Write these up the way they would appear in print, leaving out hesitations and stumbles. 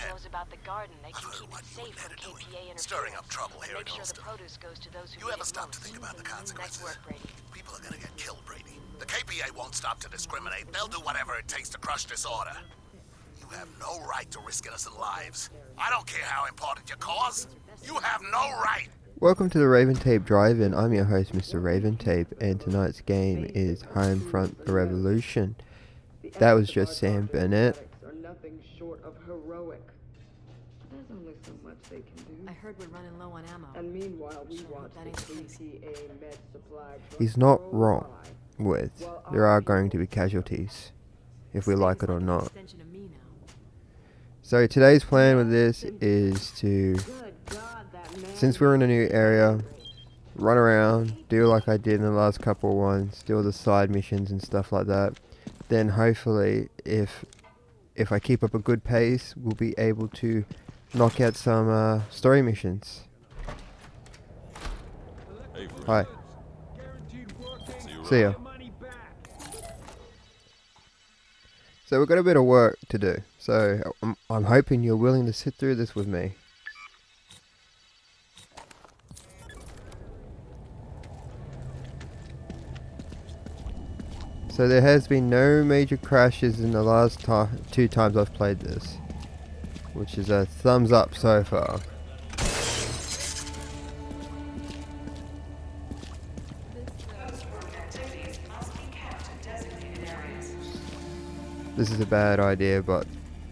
in. knows about the garden, they I've can heard keep what it you and safe Ned from are doing, KPA interference. stirring up trouble here in Make sure the Holston. produce goes to those who You need ever it stop to most. think about the consequences? Nice work, Brady. People are gonna get killed, Brady. The KPA won't stop to discriminate. They'll do whatever it takes to crush disorder. You have no right to risk innocent lives. I don't care how important your cause. You have no right. Welcome to the Raventape Drive-in. I'm your host, Mr. Raventape, and tonight's game is Homefront The Revolution. That was just Sam Bennett. Are nothing short of heroic. There's only so much they can do. I heard we're running low on ammo. And meanwhile, we Sure, watch that the ain't the case. KPA med supply truck He's not roll wrong by. with there are going to be casualties, if we like it or not. Extension of me now. So today's plan with this is to, Good God, that man since we're in a new area, run around, do like I did in the last couple of ones, do all the side missions and stuff like that. Then hopefully, if I keep up a good pace, we'll be able to knock out some story missions. Hi. See ya. So we've got a bit of work to do. So I'm hoping you're willing to sit through this with me. So there has been no major crashes in the last two times I've played this, which is a thumbs up so far. This is a bad idea, but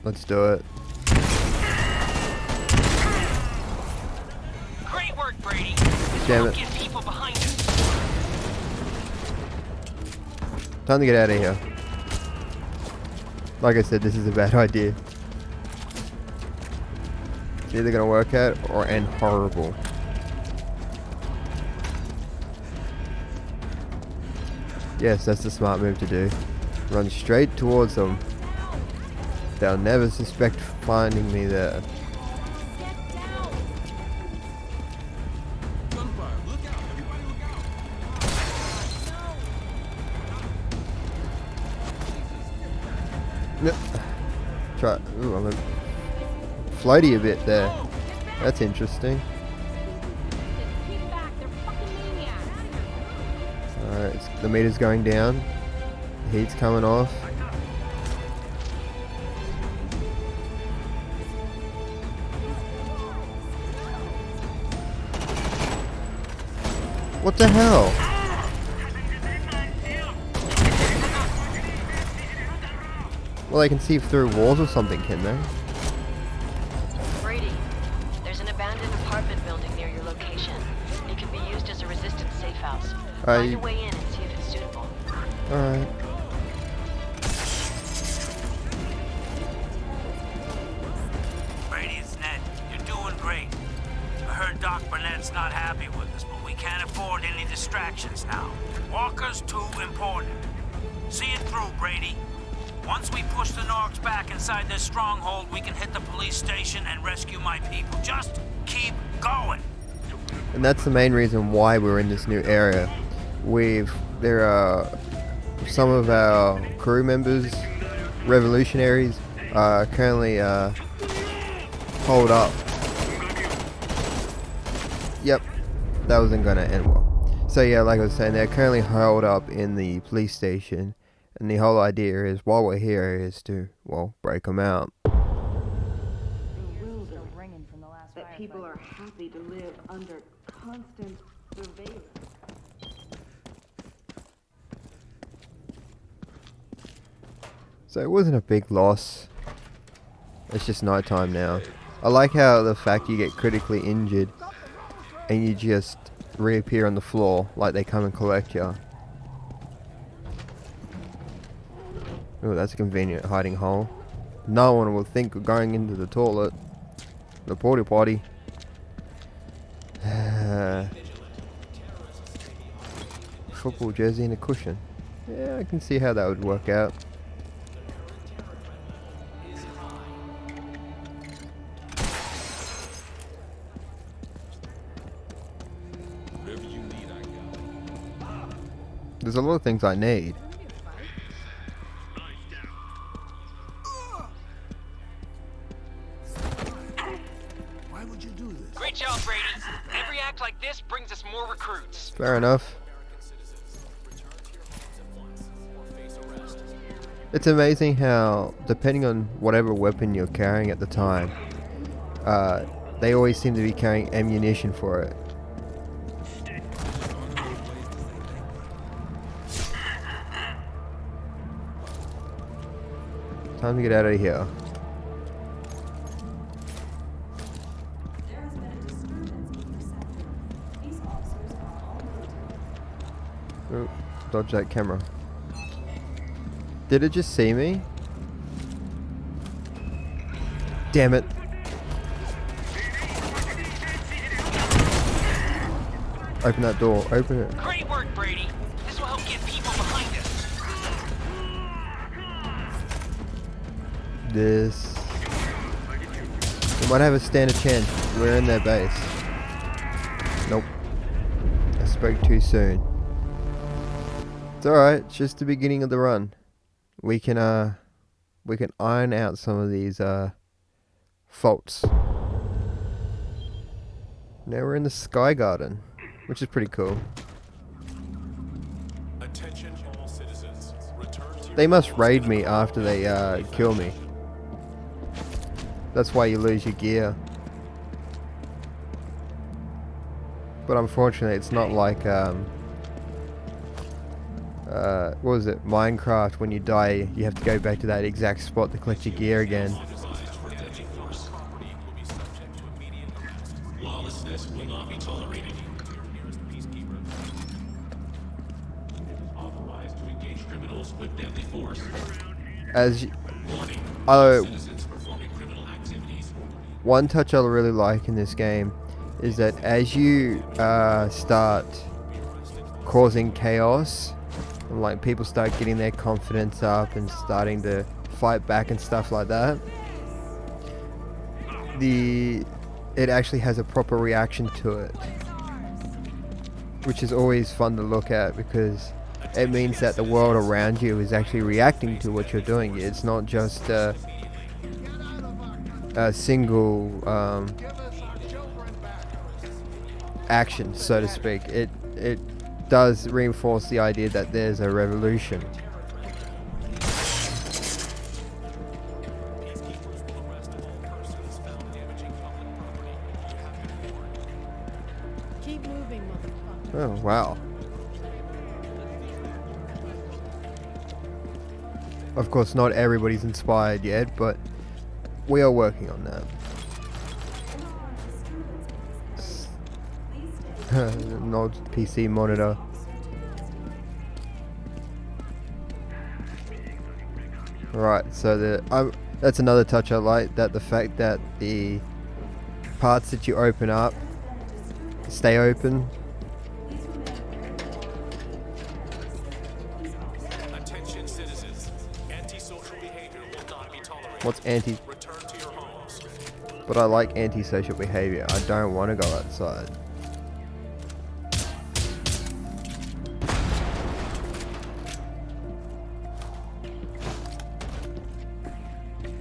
let's do it. Great work, Brady. Damn it. Get people behind you. Time to get out of here. Like I said, this is a bad idea. It's either going to work out or end horrible. Yes, that's the smart move to do. Run straight towards them. They'll never suspect finding me there. Yep. Try. Ooh, I'm a floaty a bit there. That's interesting. Alright, the meter's going down. The heat's coming off. What the hell? Well, they can see through walls or something, can they? Brady, there's an abandoned apartment building near your location. It can be used as a resistance safe house. Find a way in and see if it's suitable. Alright. Brady, it's Ned. You're doing great. I heard Doc Burnett's not happy with us, but we can't afford any distractions now. Walker's too important. See it through, Brady. Once we push the Norks back inside their stronghold, we can hit the police station and rescue my people. Just keep going. And that's the main reason why we're in this new area. There are some of our crew members, revolutionaries, currently holed up. Yep, that wasn't gonna end well. So yeah, like I was saying, they're currently holed up in the police station, and the whole idea is, while we're here, is to, well, break them out. that people are happy to live under constant surveillance. So it wasn't a big loss. It's just nighttime now. I like how the fact you get critically injured and you just reappear on the floor like they come and collect you. Oh, that's a convenient hiding hole. No one will think of going into the toilet. The porta potty. Football jersey and a cushion. Yeah, I can see how that would work out. There's a lot of things I need. Great job, Brady. Every act like this brings us more recruits. Fair enough. It's amazing how, depending on whatever weapon you're carrying at the time, they always seem to be carrying ammunition for it. Time to get out of here. Ooh, dodge that camera. Did it just see me? Damn it. Open that door. Open it. Great work, Brady. This will help get people behind us. This. We might have a standard chance. We're in their base. Nope. I spoke too soon. It's alright. It's just the beginning of the run. We can iron out some of these faults. Now we're in the Sky Garden, which is pretty cool. Attention all citizens. Return to They must raid me after they kill me. That's why you lose your gear. But unfortunately, it's not like what was it? Minecraft. When you die, you have to go back to that exact spot to collect your gear again. lawlessness will not be tolerated. Authorized to engage criminals with deadly force. As Warning. Citizens performing criminal activities. one touch I really like in this game is that as you start causing chaos, and like people start getting their confidence up and starting to fight back and stuff like that, it actually has a proper reaction to it, which is always fun to look at because it means that the world around you is actually reacting to what you're doing. It's not just a single action, so to speak. It does reinforce the idea that there's a revolution. Keep moving, motherfucker. Oh, wow. Of course, not everybody's inspired yet, but we are working on that. No PC monitor. Right, so that's another touch I like, that the fact that the parts that you open up stay open. Attention citizens. Antisocial behavior will not be tolerated. What's anti? Return to your homes. But I like antisocial behavior. I don't want to go outside.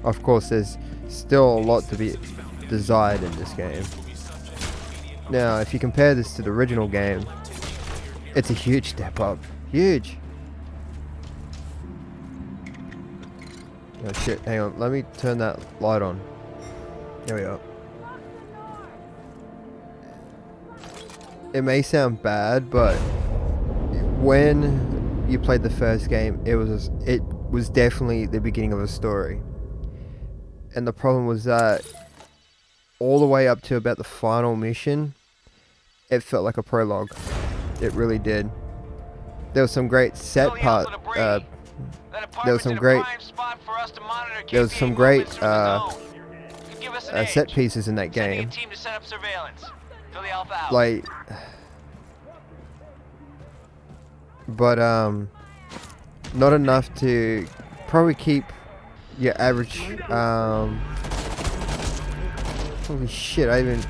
Of course, there's still a lot to be desired in this game. Now, if you compare this to the original game, it's a huge step up. Huge! Oh shit, hang on. Let me turn that light on. There we go. It may sound bad, but when you played the first game, it was definitely the beginning of a story. And the problem was that all the way up to about the final mission, it felt like a prologue. It really did. There was some great set part. There was some great set pieces in that game. Like, but not enough to probably keep your average. Holy shit! I even.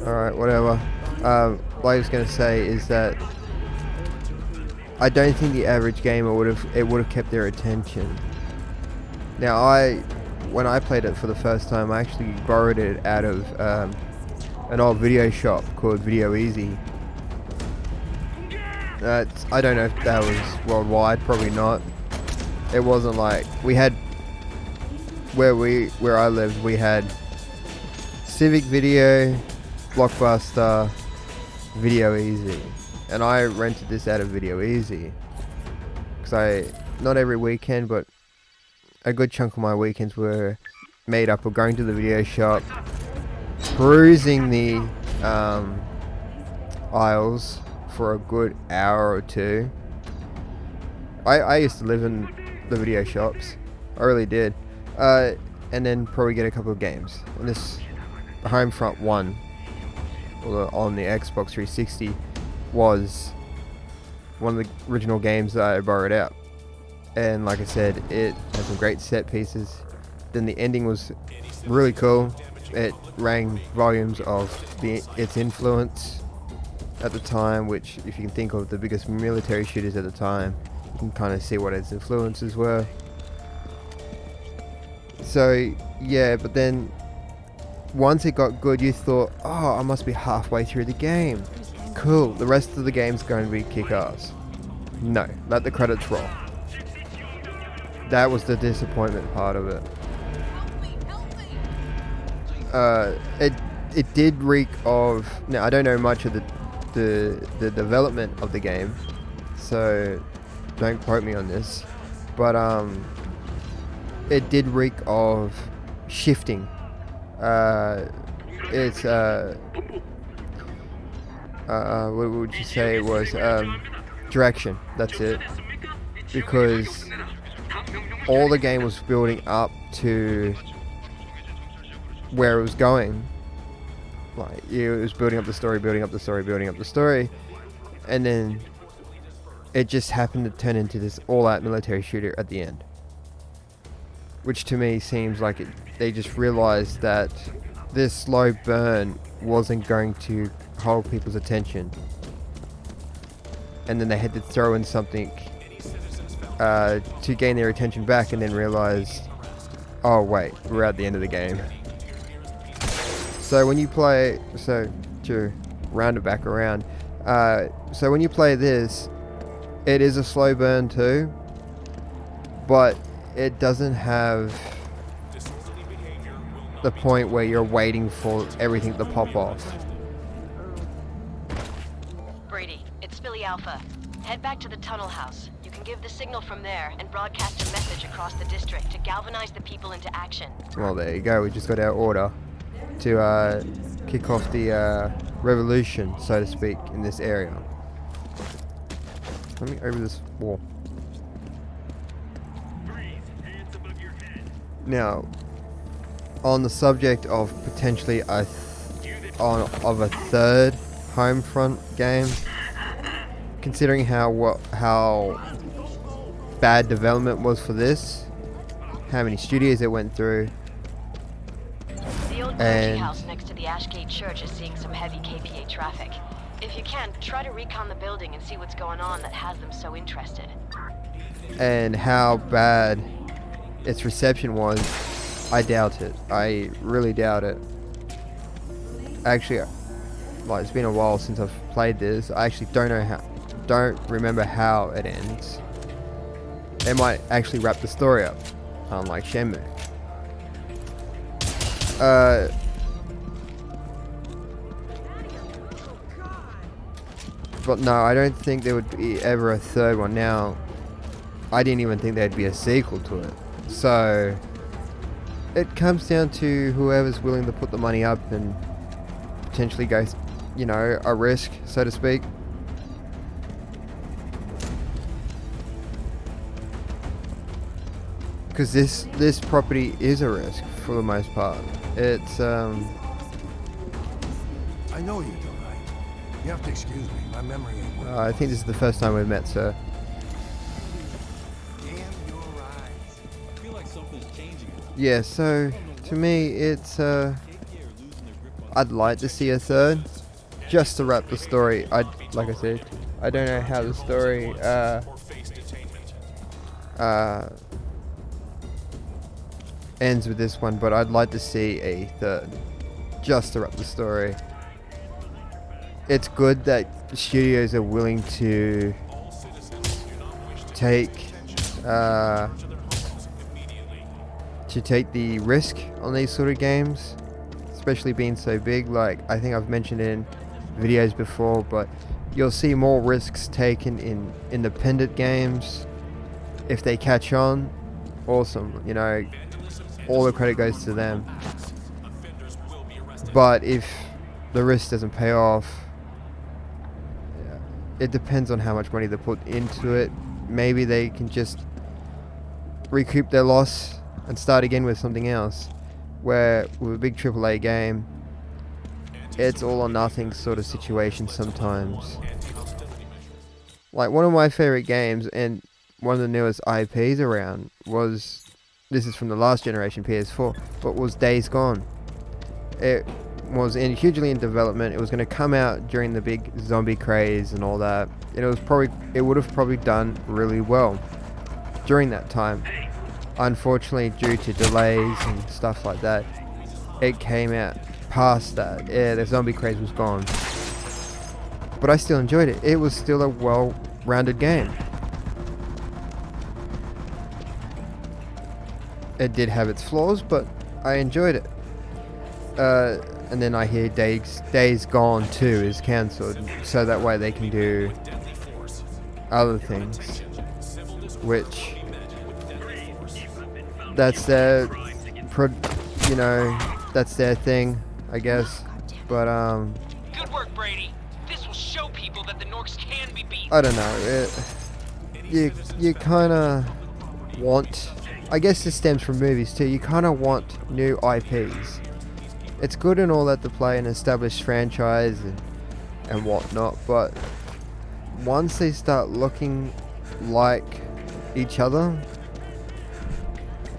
Alright, whatever. What I was gonna say is that I don't think the average gamer would have kept their attention. Now when I played it for the first time, I actually borrowed it out of an old video shop called Video Easy. I don't know if that was worldwide, probably not. It wasn't like we had where I lived. We had Civic Video, Blockbuster, Video Easy, and I rented this out of Video Easy because not every weekend, but a good chunk of my weekends were made up of going to the video shop, perusing the aisles for a good hour or two. I used to live in the video shops. I really did. And then probably get a couple of games. And this Homefront 1 on the Xbox 360 was one of the original games that I borrowed out. And like I said, it had some great set pieces. Then the ending was really cool. It rang volumes of its influence at the time, which if you can think of the biggest military shooters at the time, you can kind of see what its influences were. So yeah, but then once it got good, you thought, oh, I must be halfway through the game. Cool, the rest of the game's going to be kick-ass. No, let the credits roll. That was the disappointment part of it. It did reek of... Now, I don't know much of the development of the game, so don't quote me on this. But it did reek of shifting. It's what would you say it was? Direction. That's it. Because all the game was building up to where it was going. Like, it was building up the story, building up the story, building up the story, and then it just happened to turn into this all-out military shooter at the end. Which to me seems like they just realized that this slow burn wasn't going to hold people's attention. And then they had to throw in something to gain their attention back, and then realized, oh wait, we're at the end of the game. So when you play, to round it back around, so when you play this, it is a slow burn too, but it doesn't have the point where you're waiting for everything to pop off. Brady, it's Philly Alpha. Head back to the tunnel house. You can give the signal from there and broadcast a message across the district to galvanize the people into action. Well, there you go. We just got our order to kick off the revolution, so to speak, in this area. Let me over this wall. Now, on the subject of potentially of a third Homefront game, considering how bad development was for this, how many studios it went through, the old clergy house next to the Ashgate Church is seeing some heavy KPA traffic. If you can, try to recon the building and see what's going on that has them so interested. And how bad its reception was, I doubt it. I really doubt it. Actually, like, it's been a while since I've played this. I actually don't remember how it ends. They might actually wrap the story up, unlike Shenmue. But no, I don't think there would be ever a third one. Now, I didn't even think there'd be a sequel to it. So, it comes down to whoever's willing to put the money up and potentially go, you know, a risk, so to speak. Because this property is a risk for the most part. It's I know you don't, right? You have to excuse me. My memory ain't working. I think this is the first time we've met, sir. Damn your eyes. I feel like something's changing. Yeah, so to me, it's I'd like to see a third, just to wrap the story. Like I said, I don't know how the story ends with this one, but I'd like to see a third, just to wrap the story. It's good that studios are willing to take the risk on these sort of games, especially being so big. Like, I think I've mentioned in videos before, but you'll see more risks taken in independent games. If they catch on, awesome, you know, all the credit goes to them. But if the risk doesn't pay off, it depends on how much money they put into it. Maybe they can just recoup their loss and start again with something else. Where with a big AAA game, it's all or nothing sort of situation sometimes. Like, one of my favorite games and one of the newest IPs around was, this is from the last generation PS4, but was Days Gone. It was hugely in development. It was going to come out during the big zombie craze and all that. And it would have probably done really well during that time. Unfortunately, due to delays and stuff like that, it came out past that. Yeah, the zombie craze was gone. But I still enjoyed it. It was still a well-rounded game. It did have its flaws, but I enjoyed it. And then I hear Days Gone 2 is cancelled, so that way they can do other things, which that's their, that's their thing, I guess. But Good work, Brady. This will show people that the Norks can be beaten. I don't know. You kind of want. I guess this stems from movies too. You kind of want new IPs. It's good and all that to play an established franchise and whatnot, but once they start looking like each other,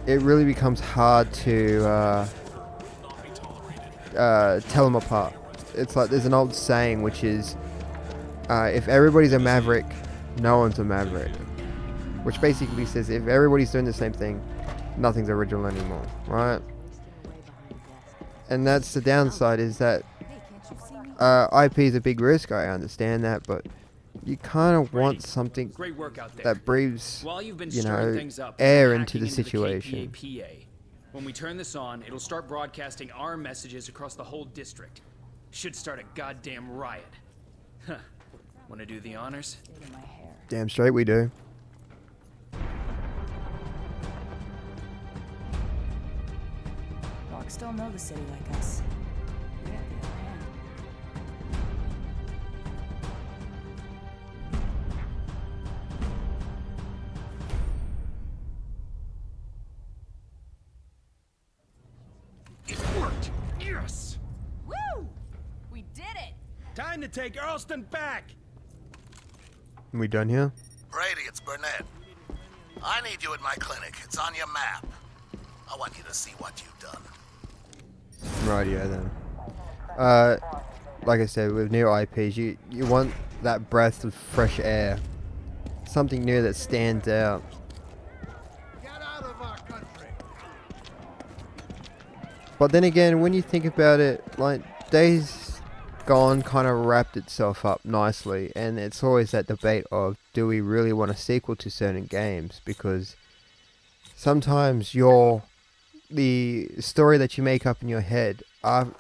it really becomes hard to tell them apart. It's like there's an old saying which is, if everybody's a maverick, no one's a maverick. Which basically says if everybody's doing the same thing, nothing's original anymore, right? And that's the downside, is that IP is a big risk, I understand that, but you kind of want something that breathes, air into the situation. When we turn this on, it'll start broadcasting our messages across the whole district. Should start a goddamn riot. Huh. Wanna do the honors? Damn straight we do. Dogs still know the city like us. We have the upper hand. It worked! Yes! Woo! We did it! Time to take Earlston back! We done here? Brady, it's Burnett. I need you at my clinic. It's on your map. I want you to see what you've done. Rightio then. Like I said, with new IPs, you want that breath of fresh air. Something new that stands out. Get out of our country. But then again, when you think about it, like, Days Gone kind of wrapped itself up nicely, and it's always that debate of, do we really want a sequel to certain games? Because sometimes the story that you make up in your head,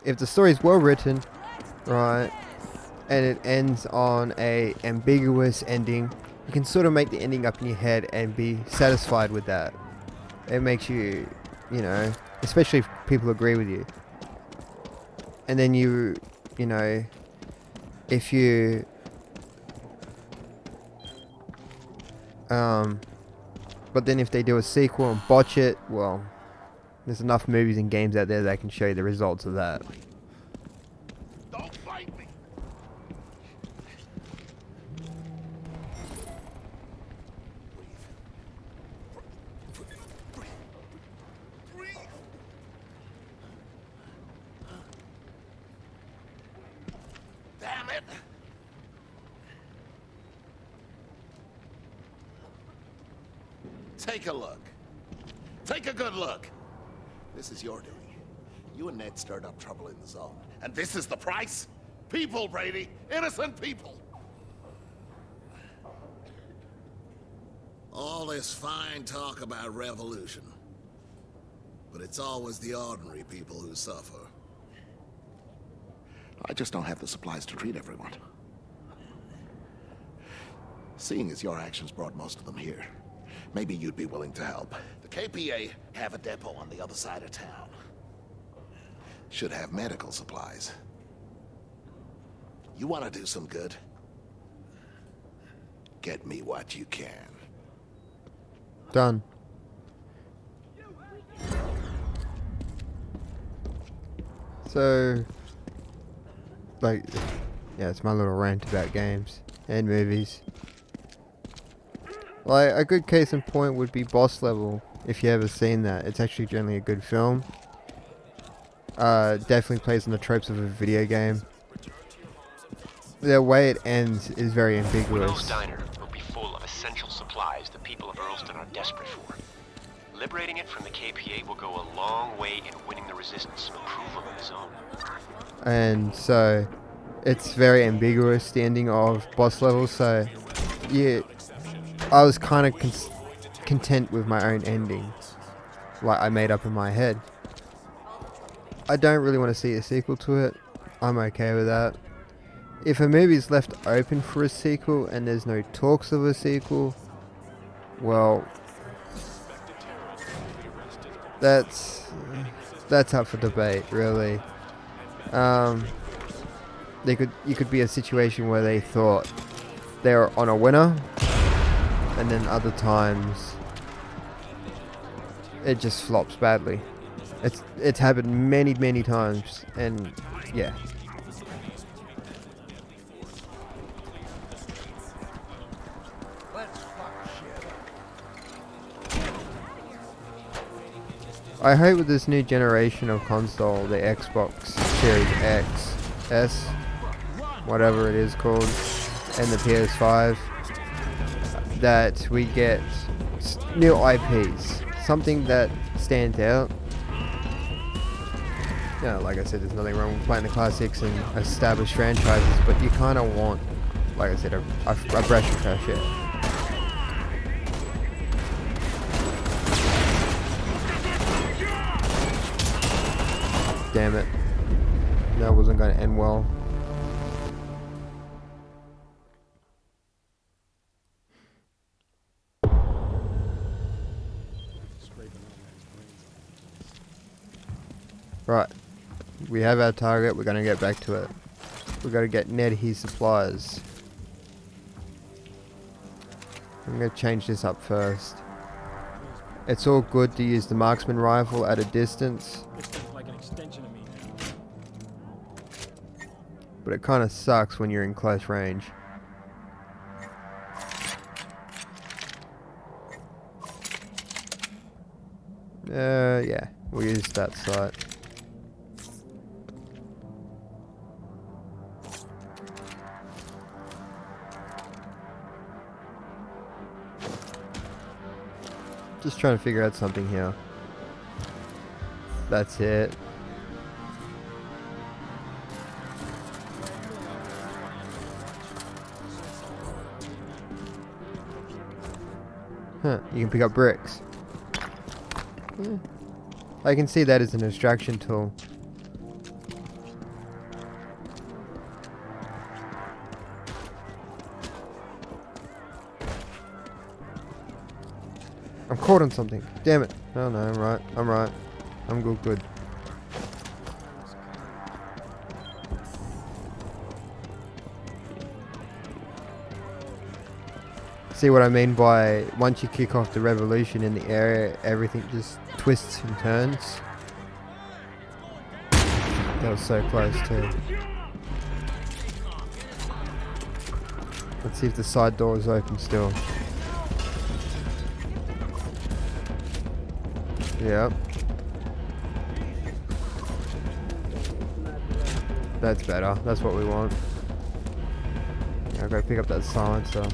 if the story is well written, right, and it ends on a ambiguous ending, you can sort of make the ending up in your head and be satisfied with that. It makes you, especially if people agree with you. And then if you but then if they do a sequel and botch it, well, there's enough movies and games out there that can show you the results of that. Don't fight me. Breathe. Damn it! Take a look. Take a good look. This is your duty. You and Ned stirred up trouble in the zone. And this is the price? People, Brady. Innocent people. All this fine talk about revolution. But it's always the ordinary people who suffer. I just don't have the supplies to treat everyone. Seeing as your actions brought most of them here, maybe you'd be willing to help. The KPA have a depot on the other side of town. Should have medical supplies. You want to do some good? Get me what you can. Done. So, like, yeah, it's my little rant about games and movies. Like, a good case in point would be Boss Level, if you ever seen that. It's actually generally a good film. Definitely plays on the tropes of a video game. The way it ends is very ambiguous. Willow's Diner will be full of essential supplies the people of Earlston are desperate for. Liberating it from the KPA will go a long way in winning the Resistance some approval in the zone. And so, it's very ambiguous, the ending of Boss Level, so, yeah, I was kind of content with my own ending, like I made up in my head. I don't really want to see a sequel to it. I'm okay with that. If a movie's left open for a sequel and there's no talks of a sequel, well, that's up for debate, really. You could be a situation where they thought they were on a winner, and then other times it just flops badly. It's happened many times, and yeah. I hope with this new generation of console, the Xbox Series X, S, whatever it is called, and the PS5, that we get new IPs, something that stands out. Yeah, like I said, there's nothing wrong with playing the classics and established franchises, but you kind of want, like I said, a breath of fresh air. Damn it. That wasn't going to end well. Right. We have our target. We're going to get back to it. We've got to get Ned his supplies. I'm going to change this up first. It's all good to use the marksman rifle at a distance. But it kind of sucks when you're in close range. Yeah, we'll use that sight. Just trying to figure out something here. That's it. Huh, you can pick up bricks. Yeah. I can see that as an extraction tool. I'm caught on something. Damn it. Oh no, I'm right. I'm good. See what I mean by once you kick off the revolution in the area, everything just twists and turns. That was so close too. Let's see if the side door is open still. Yep. That's better. That's what we want. Yeah, I'll go pick up that silencer.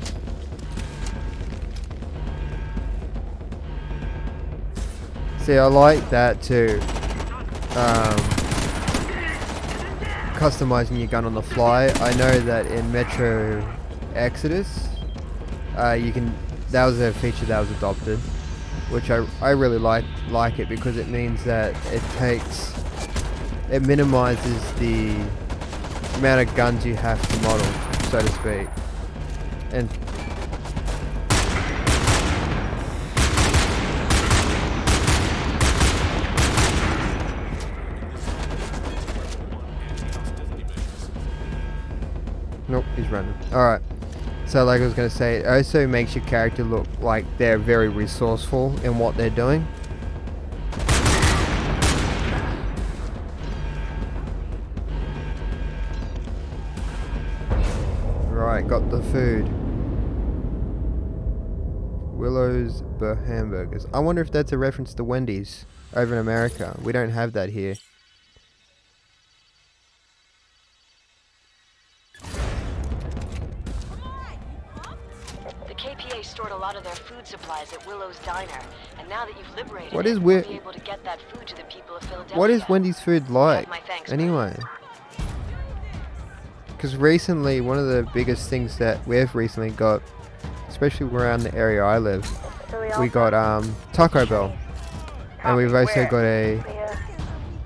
See, I like that too. Customizing your gun on the fly. I know that in Metro Exodus, you can. That was a feature that was adopted, which I really like it because it means that it minimizes the amount of guns you have to model, so to speak, and. Nope, he's running. Alright. So like I was going to say, it also makes your character look like they're very resourceful in what they're doing. Right, got the food. Willow's hamburgers. I wonder if that's a reference to Wendy's over in America. We don't have that here. Stored a lot of their food supplies at Willow's Diner, and now that you've liberated what it, is we'll be able to get that food to the people of Philadelphia. What is Wendy's food like, My thanks, anyway? Because recently, one of the biggest things that we've recently got, especially around the area I live, we got Taco Bell, and we've also got a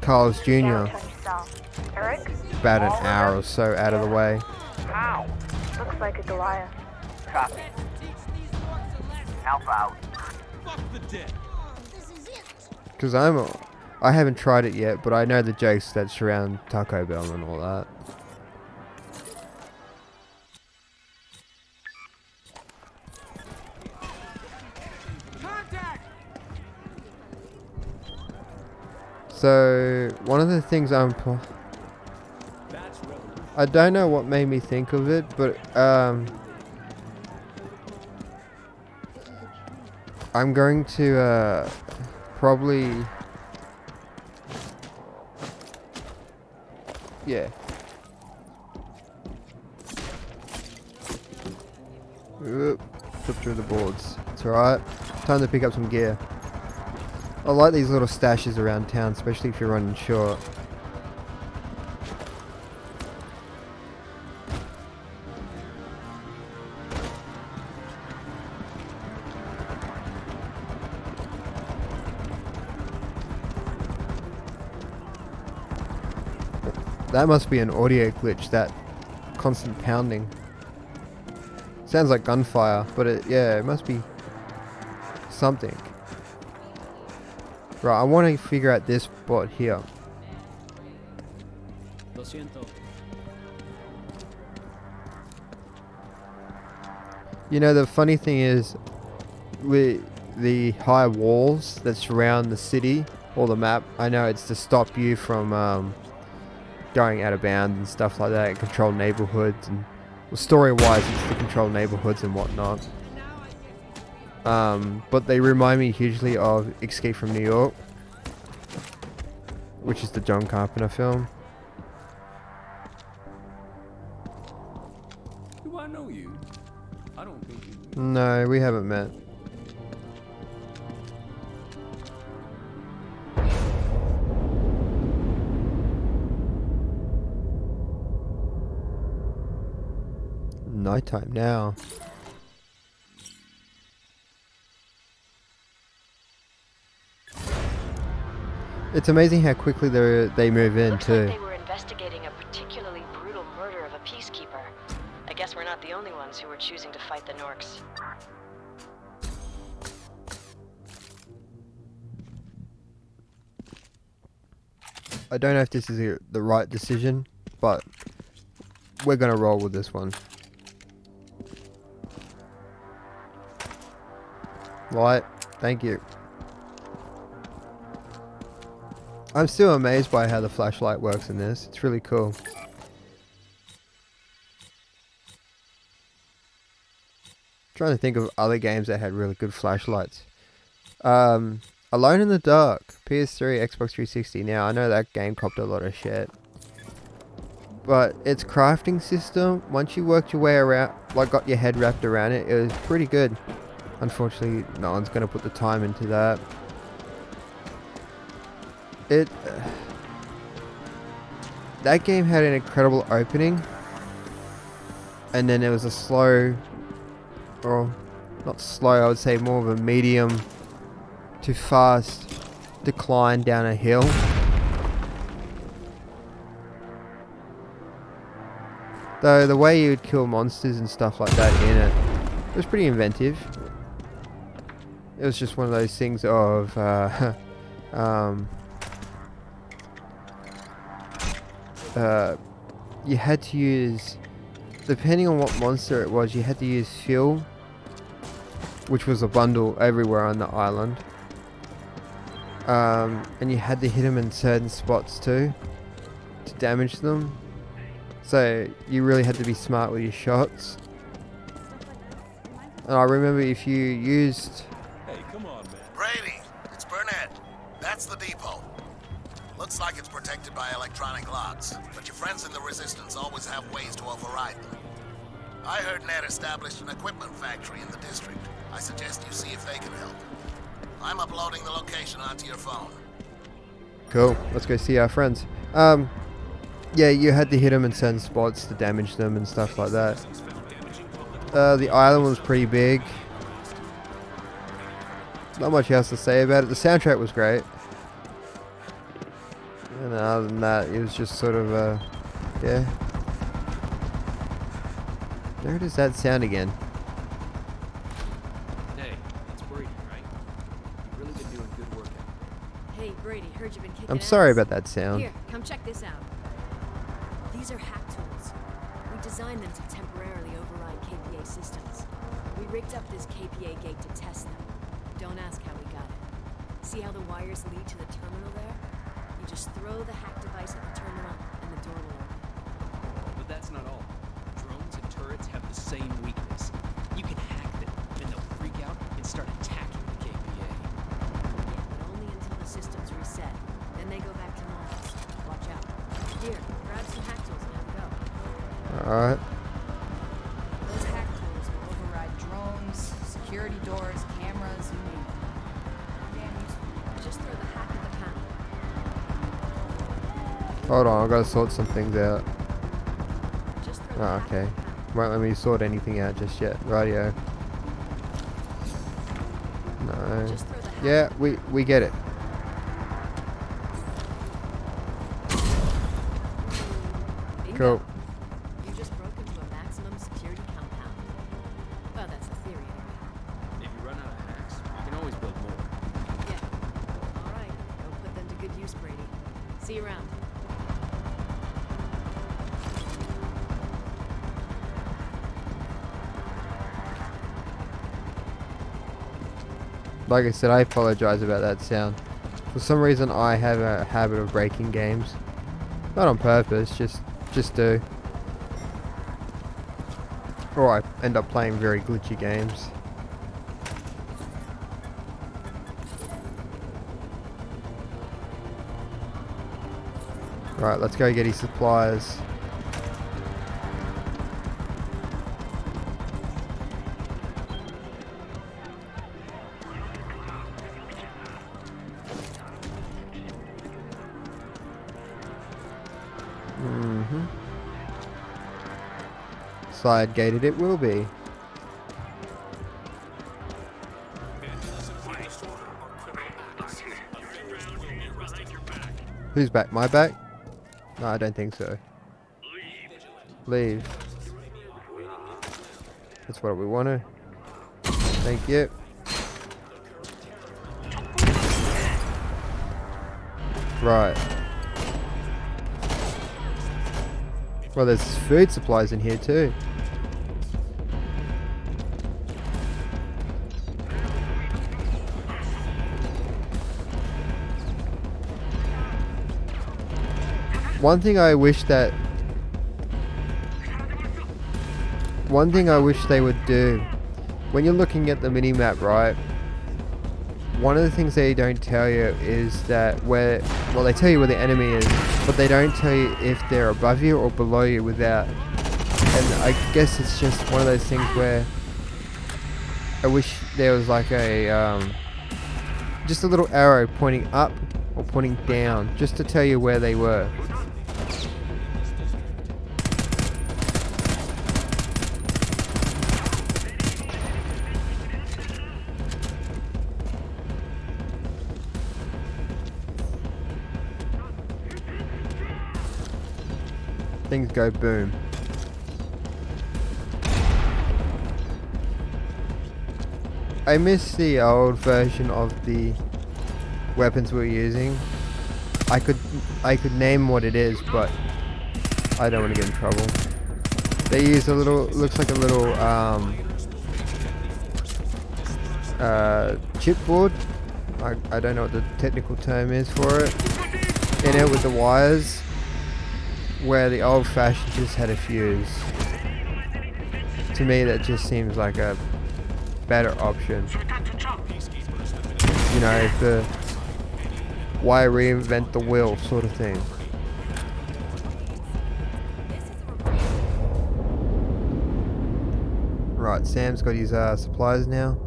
Carl's Jr. about an hour or so out of the way. Ow. Looks like a Goliath. Copy. Alpha out. Because I haven't tried it yet, but I know the jokes that surround Taco Bell and all that. So one of the things I don't know what made me think of it, but I'm going to probably, yeah. Oop, flip through the boards. It's alright. Time to pick up some gear. I like these little stashes around town, especially if you're running short. That must be an audio glitch, that constant pounding. Sounds like gunfire, but it must be something. Right, I want to figure out this spot here. You know, the funny thing is, with the high walls that surround the city or the map, I know it's to stop you from going out of bounds and stuff like that, and control neighborhoods, and well, story-wise it's to control neighborhoods and whatnot. But they remind me hugely of Escape from New York, which is the John Carpenter film. Do I know you? I don't think you do. No, we haven't met. Nighttime now. It's amazing how quickly they move in. Looks too. like they were investigating a particularly brutal murder of a peacekeeper. I guess we're not the only ones who are choosing to fight the Norks. I don't know if this is the right decision, but we're gonna roll with this one. Light, thank you. I'm still amazed by how the flashlight works in this. It's really cool. Trying to think of other games that had really good flashlights. Alone in the Dark, PS3, Xbox 360. Now I know that game copped a lot of shit, but its crafting system, once you worked your way around, like got your head wrapped around it, it was pretty good. Unfortunately, no one's going to put the time into that. That game had an incredible opening, and then there was a slow, or not slow, I would say more of a medium to fast decline down a hill. Though the way you would kill monsters and stuff like that in it was pretty inventive. It was just one of those things of you had to use, depending on what monster it was, you had to use fuel, which was a bundle everywhere on the island, and you had to hit them in certain spots too to damage them, so you really had to be smart with your shots. And I remember if you used... Hey, come on, man. Brady, it's Burnett. That's the depot. Looks like it's protected by electronic locks, but your friends in the Resistance always have ways to override them. I heard Ned established an equipment factory in the district. I suggest you see if they can help. I'm uploading the location onto your phone. Cool, let's go see our friends. Yeah, you had to hit them in certain spots to damage them and stuff like that. The island was pretty big. Not much else to say about it. The soundtrack was great. And other than that, it was just sort of, yeah. Where does that sound again? Hey, it's Brady, right? You've really been doing good work. Hey, Brady, heard you've been kicking I'm sorry ass. about that sound. Here, come check this out. These are hack tools. We designed them to temporarily override KPA systems. We rigged up this KPA gate to test them. Don't ask how we got it. See how the wires lead to the terminal there? You just throw the hack device at the terminal, and the door will open. But that's not all. Drones and turrets have the same weakness. You can hack them, and they'll freak out and start attacking the KPA. Yeah, but only until the systems reset. Then they go back to normal. Watch out. Here, grab some hack tools and have a go. Alright. Those hack tools will override drones, security doors, cameras, you name it. Damn useful. Just throw the hack at the panel. Hold on, I've got to sort some things out. Just throw the Oh, hack okay. at the panel. Won't let me sort anything out just yet. Radio. No. Just throw the hack Yeah, at the we get it. Bingo. Cool. You just broke into a maximum security compound. Well, that's the theory anyway. If you run out of hacks, you can always build more. Yeah. All right. Go put them to good use, Brady. See you around. Like I said, I apologize about that sound. For some reason, I have a habit of breaking games. Not on purpose, just do. Or I end up playing very glitchy games. Right, let's go get his supplies. Side gated it will be. Who's back? My back? No, I don't think so. Leave. That's what we wanted. Thank you. Right. Well, there's food supplies in here too. One thing I wish they would do, when you're looking at the mini-map, right, one of the things they don't tell you is that well, they tell you where the enemy is, but they don't tell you if they're above you or below you without. And I guess it's just one of those things where I wish there was like a, just a little arrow pointing up or putting down just to tell you where they were. Things go boom. I miss the old version of the weapons we were using. I could name what it is, but I don't want to get in trouble. They use a little, looks like a little chipboard. I don't know what the technical term is for it. In it with the wires, where the old-fashioned just had a fuse. To me, that just seems like a better option. You know, the why reinvent the wheel sort of thing. Right, Sam's got his supplies now.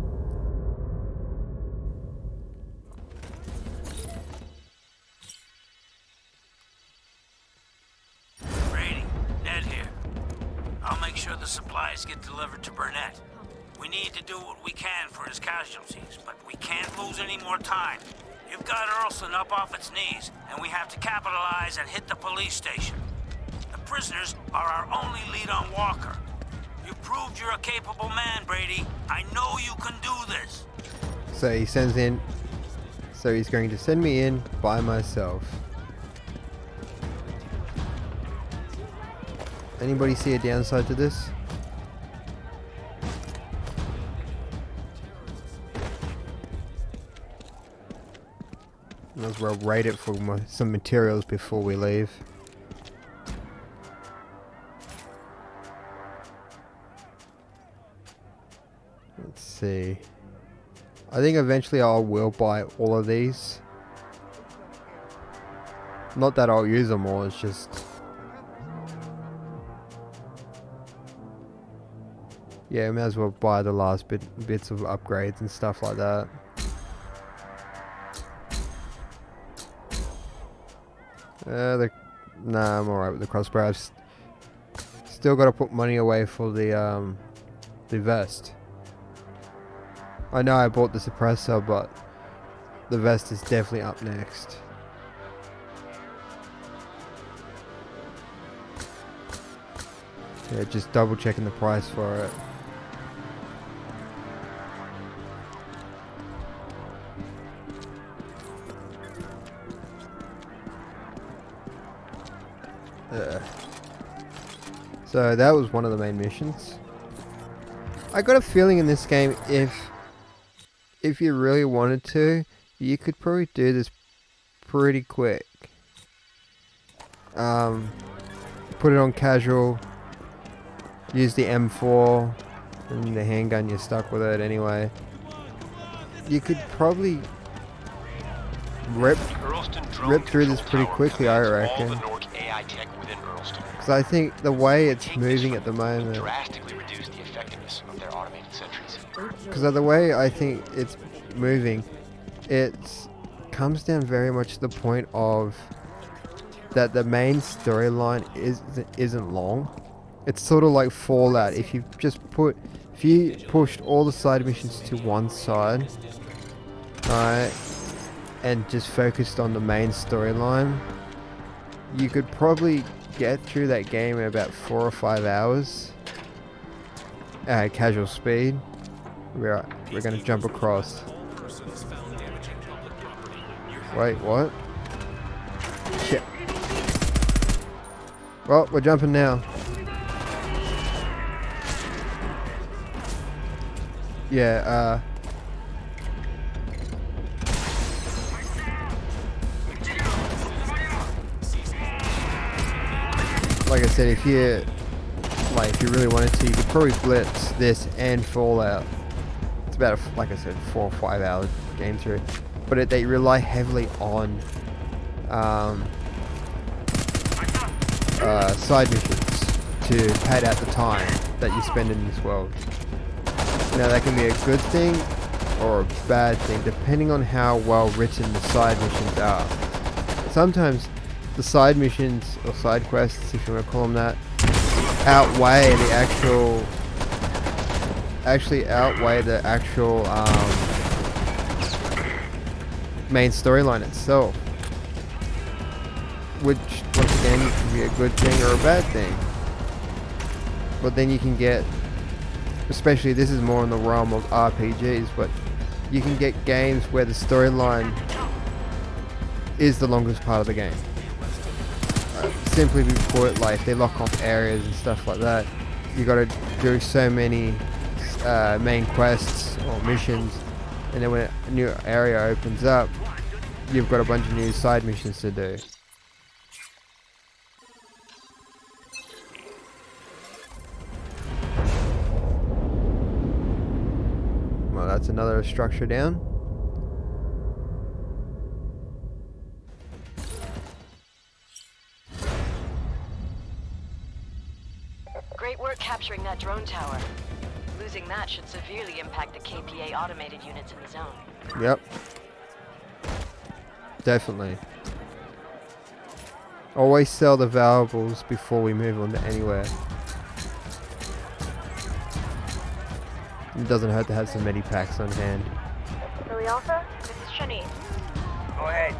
Brady, Ned here. I'll make sure the supplies get delivered to Burnett. We need to do what we can for his casualties, but we can't lose any more time. You've got Earlston up off its knees, and we have to capitalize and hit the police station. The prisoners are our only lead on Walker. You proved you're a capable man, Brady. I know you can do this. So he sends in. So he's going to send me in by myself. Anybody see a downside to this? Might as well rate it for some materials before we leave. Let's see. I think eventually I will buy all of these. Not that I'll use them all, it's just... Yeah, I may as well buy the last bits of upgrades and stuff like that. Nah, I'm alright with the crossbow. I've still got to put money away for the vest. I know I bought the suppressor, but the vest is definitely up next. Yeah, just double checking the price for it. So that was one of the main missions. I got a feeling in this game, if you really wanted to, you could probably do this pretty quick. Put it on casual, use the M4 and the handgun, you're stuck with it anyway. You could probably rip through this pretty quickly, I reckon. Because I think the way it's moving at the moment, because of the way I think it's moving, it comes down very much to the point of that the main storyline isn't long. It's sort of like Fallout. If you pushed all the side missions to one side, right, and just focused on the main storyline, you could probably get through that game in about 4 or 5 hours at casual speed. We're going to jump across. Wait, what? Shit. Well, we're jumping now. Yeah, like I said, if you really wanted to, you could probably blitz this and Fallout. It's about, like I said, 4 or 5 hour game through. But they rely heavily on side missions to pad out the time that you spend in this world. Now that can be a good thing or a bad thing, depending on how well written the side missions are. Sometimes the side missions, or side quests, if you want to call them that, outweigh the actual main storyline itself, which once again can be a good thing or a bad thing. But then you can get, especially this is more in the realm of RPGs, but you can get games where the storyline is the longest part of the game. Simply put, like if they lock off areas and stuff like that, you got to do so many main quests or missions, and then when a new area opens up, you've got a bunch of new side missions to do. Well, that's another structure down. Great work capturing that drone tower. Losing that should severely impact the KPA automated units in the zone. Yep. Definitely. Always sell the valuables before we move on to anywhere. It doesn't hurt to have some medipacks on hand. Billy Alpha, this is Shanice. Go ahead.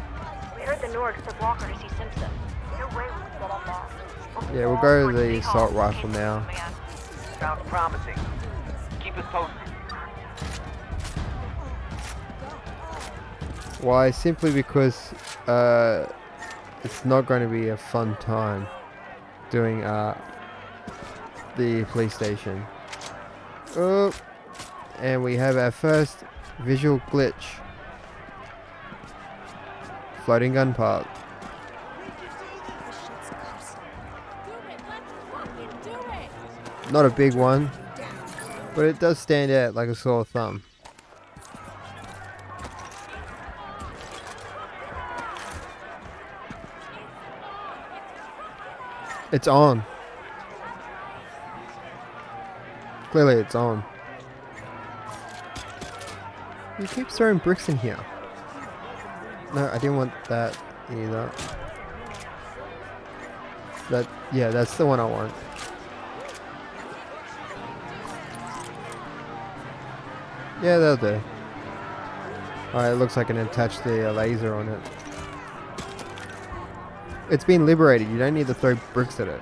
We heard the Norgs took Walker to see Simpson. No way we can get up now. Yeah, we'll go to the assault rifle now. Sounds promising. Keep us posted. Why? Simply because it's not going to be a fun time doing the police station. Oh, and we have our first visual glitch. Floating gun park. Not a big one, but it does stand out like a sore thumb. It's on. Clearly it's on. He keeps throwing bricks in here. No, I didn't want that either. Yeah, that's the one I want. Yeah, that'll do. Alright, it looks like I can attach the laser on it. It's been liberated, you don't need to throw bricks at it.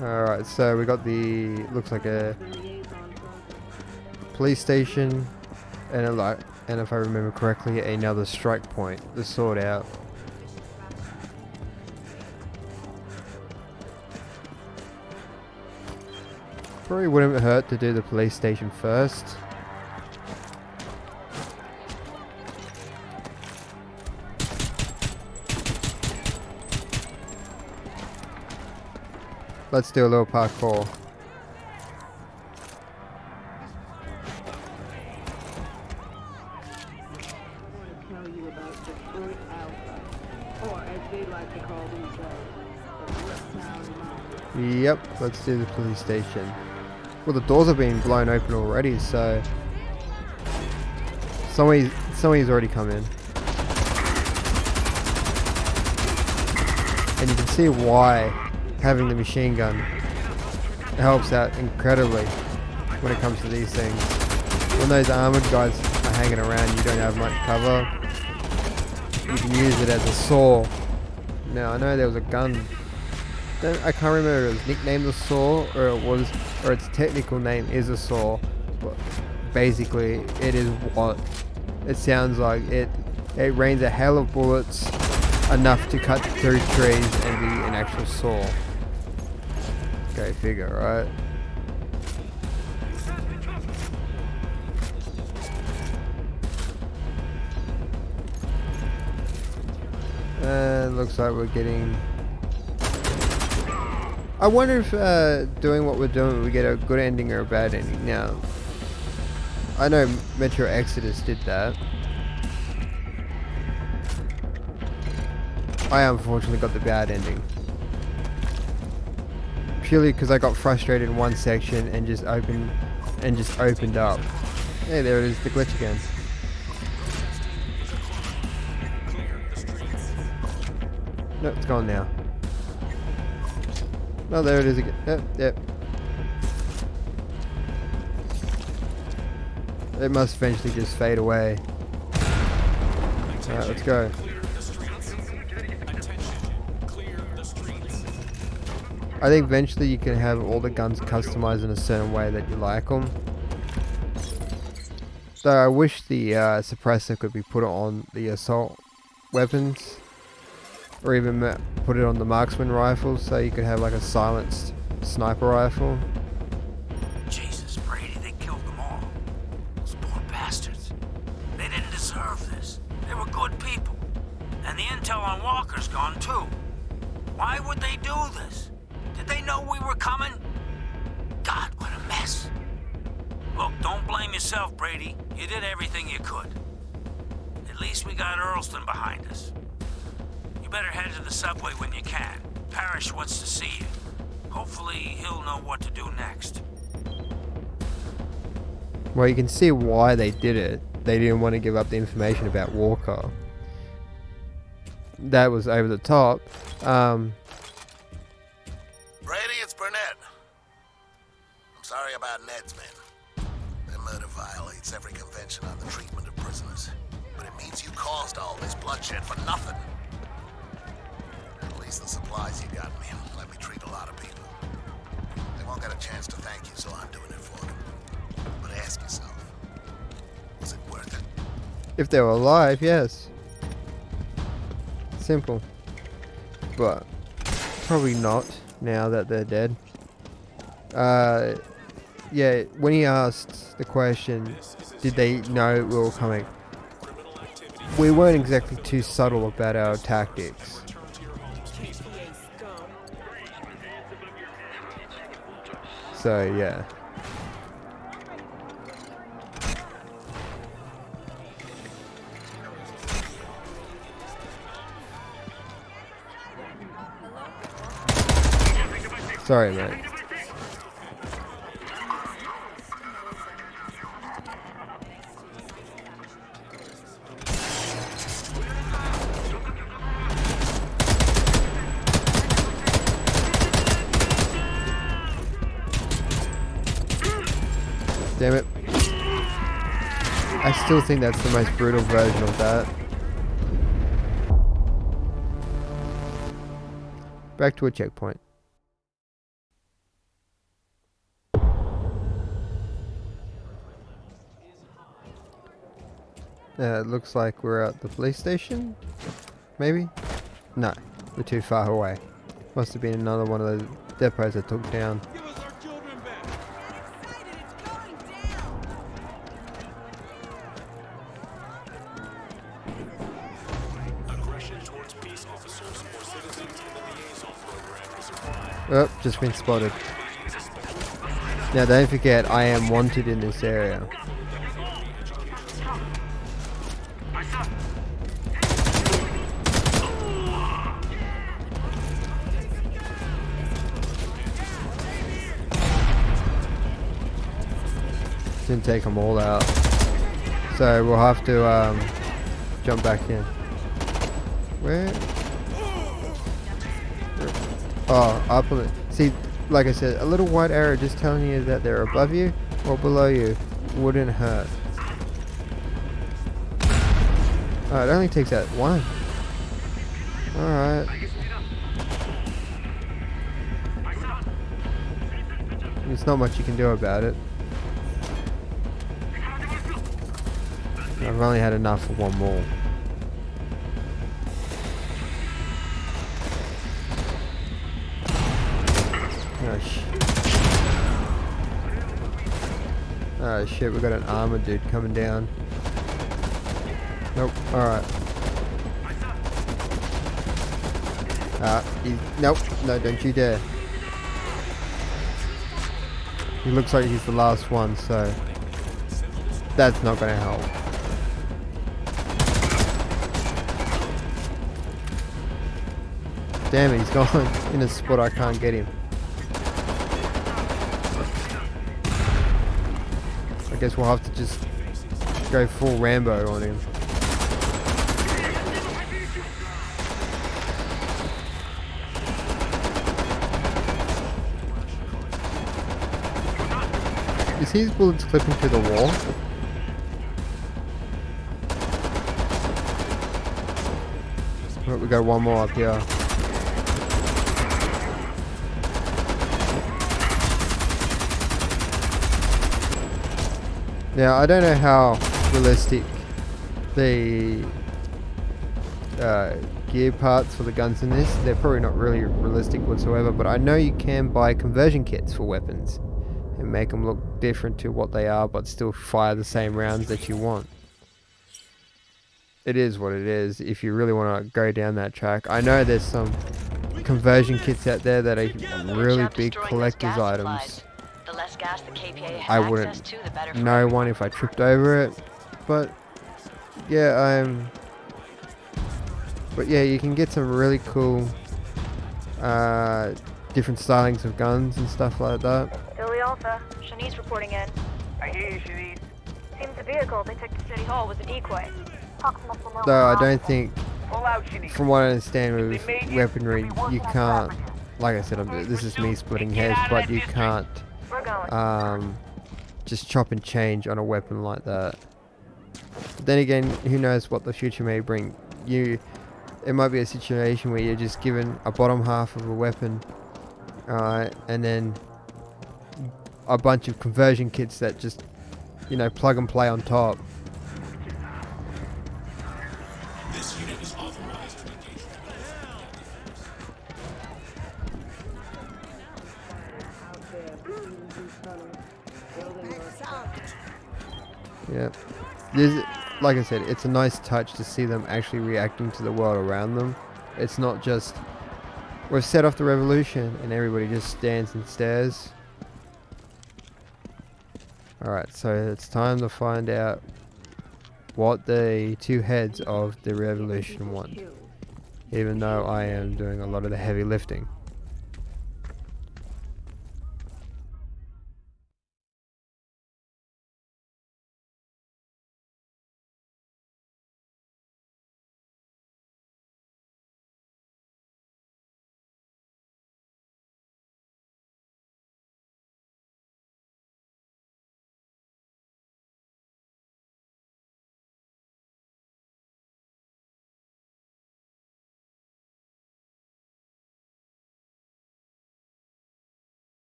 Alright, so we got the, looks like a police station and and if I remember correctly, another strike point to sort out. Probably wouldn't hurt to do the police station first. Let's do a little parkour. Yep, let's do the police station. Well, the doors have been blown open already, so somebody's already come in. And you can see why having the machine gun helps out incredibly when it comes to these things. When those armored guys are hanging around, you don't have much cover. You can use it as a saw. Now, I know there was a gun. I can't remember if it was nicknamed the saw or its technical name is a saw, but basically it is what it sounds like. It rains a hail of bullets enough to cut through trees and be an actual saw. Go figure, right? And looks like we're getting... I wonder if doing what we're doing, we get a good ending or a bad ending. Now, I know Metro Exodus did that. I unfortunately got the bad ending. Purely because I got frustrated in one section and just opened up. Hey, there it is, the glitch again. No, it's gone now. Oh, there it is again. Yep. It must eventually just fade away. Alright, let's go. I think eventually you can have all the guns customized in a certain way that you like them. Though I wish the suppressor could be put on the assault weapons. Or even put it on the marksman rifle so you could have like a silenced sniper rifle. Jesus, Brady, they killed them all. Those poor bastards. They didn't deserve this. They were good people. And the intel on Walker's gone too. Why would they do this? Did they know we were coming? God, what a mess. Look, don't blame yourself, Brady. You did everything you could. At least we got Earlston behind us. You better head to the subway when you can. Parrish wants to see you. Hopefully he'll know what to do next. Well, you can see why they did it. They didn't want to give up the information about Walker. That was over the top. Brady, it's Burnett. I'm sorry about Ned's men. Their murder violates every convention on the treatment of prisoners. But it means you caused all this bloodshed for nothing. At least the supplies you got me let me treat a lot of people. They won't get a chance to thank you, so I'm doing it for them. But ask yourself, was it worth it? If they were alive, yes. Simple. But probably not now that they're dead. Yeah, when he asked the question, did they know we were coming? We weren't exactly too subtle about our tactics. So, yeah. Sorry, mate. Damn it. I still think that's the most brutal version of that. Back to a checkpoint. It looks like we're at the police station? Maybe? No, we're too far away. Must have been another one of those depots I took down. Oh, just been spotted. Now don't forget, I am wanted in this area. Didn't take them all out. So we'll have to jump back in. Where? Oh, up on it. See, like I said, a little white arrow just telling you that they're above you or below you wouldn't hurt. Oh, it only takes out one. Alright. There's not much you can do about it. I've only had enough for one more. Oh shit, we got an armored dude coming down. Nope, alright. Nope, no, don't you dare. He looks like he's the last one, so that's not gonna help. Damn it, he's gone in a spot I can't get him. I guess we'll have to just go full Rambo on him. Is his bullets clipping through the wall? Oh, we got one more up here. Now, I don't know how realistic the gear parts for the guns in this, they're probably not really realistic whatsoever, but I know you can buy conversion kits for weapons and make them look different to what they are, but still fire the same rounds that you want. It is what it is if you really want to go down that track. I know there's some conversion kits out there that are really big collector's items. The less gas the KPA has I access wouldn't to, the better for know one if I tripped over it, but yeah, you can get some really cool different stylings of guns and stuff like that. Billy Alpha, Shanice reporting in. I hear you, Shanice. Seems the vehicle they took to City Hall was a decoy. Though I don't think, Pull out, Shanice. from what I understand with weaponry, you can't, like I said, this is me splitting hairs, but you can't We're going. just chop and change on a weapon like that. But then again, who knows what the future may bring. It might be a situation where you're just given a bottom half of a weapon, and then a bunch of conversion kits that just, plug and play on top. This unit is authorized to engage. Yep. Like I said, it's a nice touch to see them actually reacting to the world around them. It's not just, we've set off the revolution and everybody just stands and stares. Alright, so it's time to find out what the two heads of the revolution want. Even though I am doing a lot of the heavy lifting.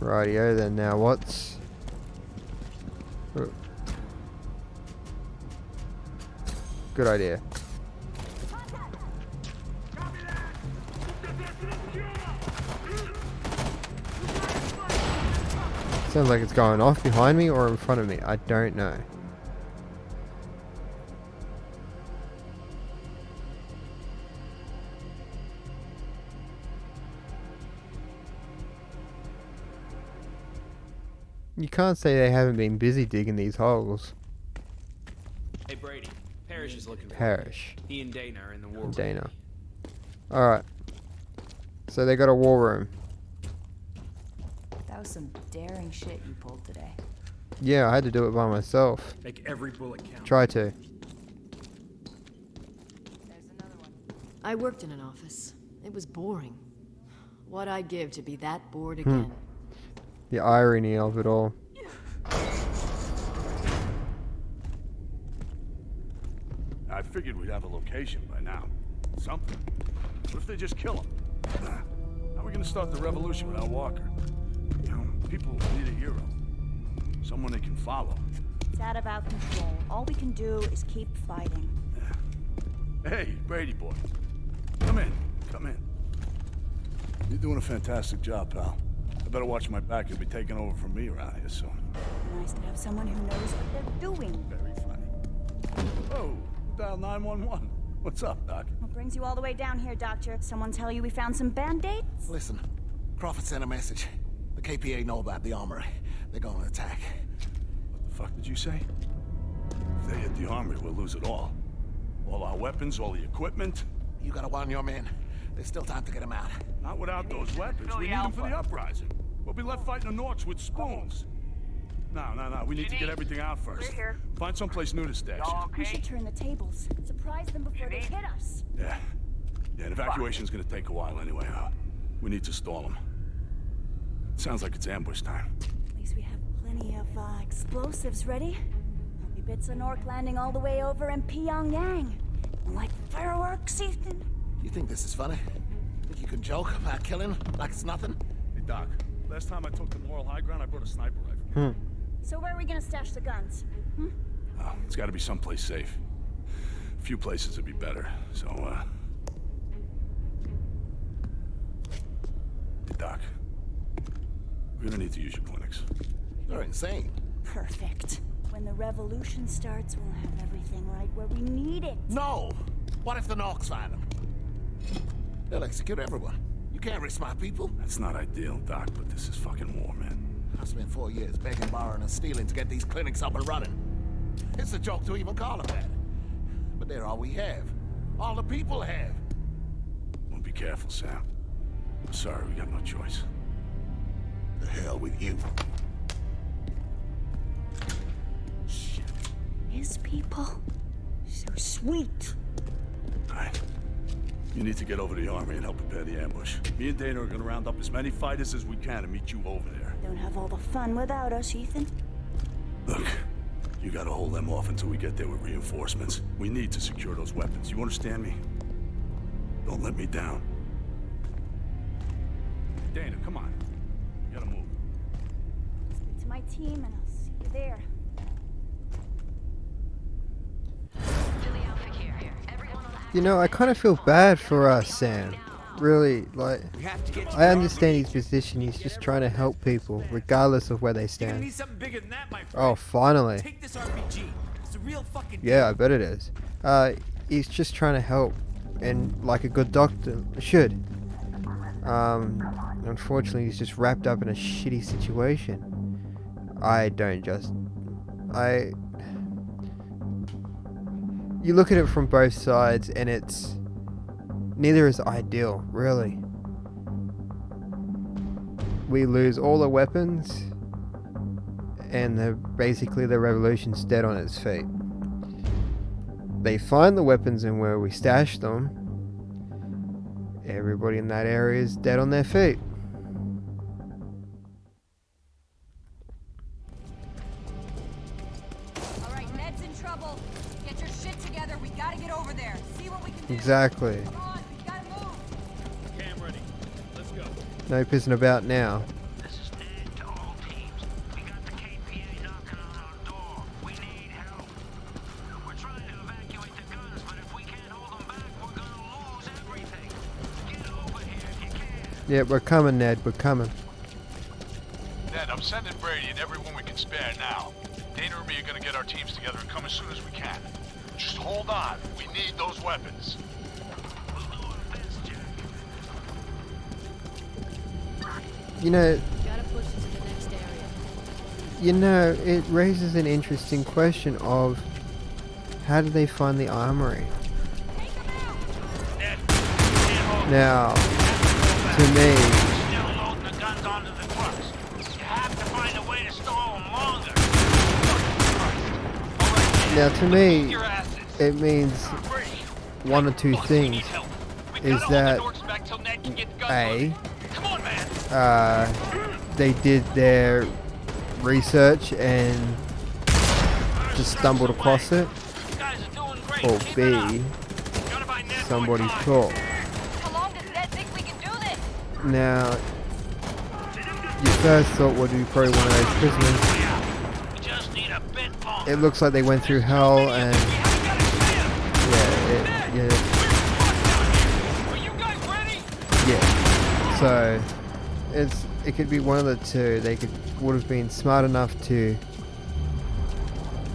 Rightio then, now what's... Good idea. Sounds like it's going off behind me or in front of me. I don't know. You can't say they haven't been busy digging these holes. Hey Brady, Parrish is looking for Parrish. you. He and Dana are in the war room. Dana. Alright. So they got a war room. That was some daring shit you pulled today. Yeah, I had to do it by myself. Make every bullet count. Try to. I worked in an office. It was boring. What I'd give to be that bored again. The irony of it all. I figured we'd have a location by now. Something. What if they just kill him? How are we gonna start the revolution without Walker? People need a hero. Someone they can follow. It's out of our control. All we can do is keep fighting. Hey, Brady boy. Come in. Come in. You're doing a fantastic job, pal. I better watch my back. You'll be taking over from me around here soon. Nice to have someone who knows what they're doing. Very funny. Oh, dial 911. What's up, Doc? Well, brings you all the way down here, Doctor? Someone tell you we found some band-aids? Listen, Crawford sent a message. The KPA know about the armory. They're gonna attack. What the fuck did you say? If they hit the armory, we'll lose it all. All our weapons, all the equipment. You gotta warn your men. There's still time to get them out. Not without those weapons. We need them for the uprising. We'll be left fighting the Norks with spoons. No. We need to get everything out first. We're here. Find someplace new to stash it. We should turn the tables. Surprise them before they hit us. Yeah. Yeah, an evacuation's gonna take a while anyway. We need to stall them. Sounds like it's ambush time. At least we have plenty of explosives ready. There'll be bits of Nork landing all the way over in Pyongyang. Like fireworks, Ethan. You think this is funny? Think you can joke about killing like it's nothing? Hey, Doc. Last time I took the moral high ground, I brought a sniper rifle. So where are we gonna stash the guns? Oh, it's gotta be someplace safe. A few places would be better, so, Hey, Doc. We're gonna need to use your clinics. You're insane. Perfect. When the revolution starts, we'll have everything right where we need it. No! What if the Norks find them? They'll execute everyone. You can't risk my people. That's not ideal, Doc, but this is fucking war, man. I've spent 4 years begging, borrowing, and stealing to get these clinics up and running. It's a joke to even call them that. But they're all we have. All the people have. Well, be careful, Sam. I'm sorry, we got no choice. The hell with you. Shit. His people. So sweet. All right. You need to get over to the army and help prepare the ambush. Me and Dana are gonna round up as many fighters as we can and meet you over there. Don't have all the fun without us, Ethan. Look, you gotta hold them off until we get there with reinforcements. We need to secure those weapons. You understand me? Don't let me down. Dana, come on. You gotta move. Speak to my team and I'll see you there. You know, I kind of feel bad for Sam. Really, like, I understand his position. He's just trying to help people, regardless of where they stand. Oh, finally. Yeah, I bet it is. He's just trying to help, and like a good doctor should. Unfortunately, he's just wrapped up in a shitty situation. You look at it from both sides, and neither is ideal, really. We lose all the weapons, and basically the revolution's dead on its feet. They find the weapons and where we stash them. Everybody in that area is dead on their feet. Exactly. Come on, we gotta move. Okay, I'm ready. Let's go. No pissing about now. This is dead to all teams. We got the KPA knocking on our door. We need help. We're trying to evacuate the guns, but if we can't hold them back, we're gonna lose everything. Get over here if you can. Yeah, we're coming, Ned. We're coming. Ned, I'm sending Brady and everyone we can spare now. Dana and me are gonna get our teams together and come as soon as we can. Just hold on. We need those weapons. You know, Gotta push into the next area. you know, it raises an interesting question of how did they find the armory? Now, to me, Still loading the guns onto the trucks. You have to find a way to store them longer. now to me, it means one or two things. Is that they did their research and just stumbled across it, or B, somebody thought. How long does Ned think we can do this? Now, your first thought would be probably one of those prisoners. It looks like they went through hell and yeah. So it could be one of the two. They would have been smart enough to